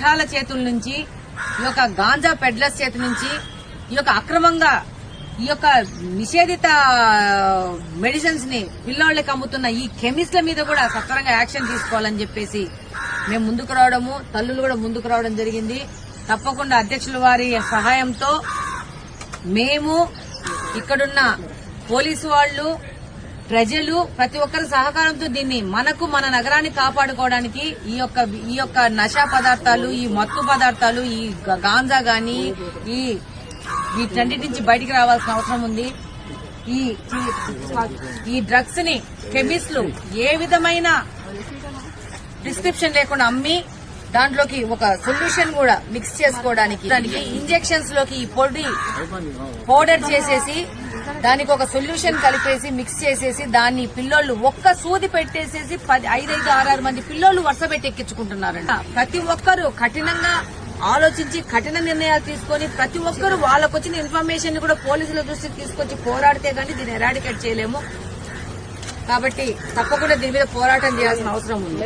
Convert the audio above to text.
ముఠాల చేతుల నుంచి ఈ యొక్క గాంజా పెడ్లర్స్ చేతి నుంచి ఈ యొక్క అక్రమంగా ఈ యొక్క నిషేధిత మెడిసిన్స్ ని పిల్లోళ్ళకి అమ్ముతున్న ఈ కెమిస్ట్ల మీద కూడా సత్వరంగా యాక్షన్ తీసుకోవాలని చెప్పేసి మేము ముందుకు రావడము, తల్లులు కూడా ముందుకు రావడం జరిగింది. తప్పకుండా అధ్యక్షుల వారి సహాయంతో మేము ఇక్కడున్న పోలీసు వాళ్ళు, ప్రజలు ప్రతి ఒక్కరి సహకారంతో దీన్ని మన నగరాన్ని కాపాడుకోవడానికి ఈ యొక్క నశా పదార్థాలు, ఈ మత్తు పదార్థాలు, ఈ గాంజా గాని వీటన్నిటి నుంచి బయటికి రావాల్సిన అవసరం ఉంది. ఈ డ్రగ్స్ ని కెమిస్టులు ఏ విధమైన ప్రిస్క్రిప్షన్ లేకుండా అమ్మి దాంట్లోకి ఒక సొల్యూషన్ కూడా మిక్స్ చేసుకోవడానికి ఇంజెక్షన్స్ లోకి ఈ పొడి పౌడర్ చేసేసి దానికి ఒక సొల్యూషన్ కలిపేసి మిక్స్ చేసేసి దాన్ని పిల్లోళ్లు ఒక్క సూది పెట్టేసేసి 5-6 మంది పిల్లోళ్లు వరుస పెట్టి ఎక్కించుకుంటున్నారంట. ప్రతి ఒక్కరూ కఠినంగా ఆలోచించి కఠిన నిర్ణయాలు తీసుకుని ప్రతి ఒక్కరూ వాళ్ళకు వచ్చిన ఇన్ఫర్మేషన్ ని కూడా పోలీసుల దృష్టికి తీసుకొచ్చి పోరాడితే గానీ దీన్ని ఎరాడికేట్ చేయలేము. కాబట్టి తప్పకుండా దీని మీద పోరాటం చేయాల్సిన అవసరం ఉంది.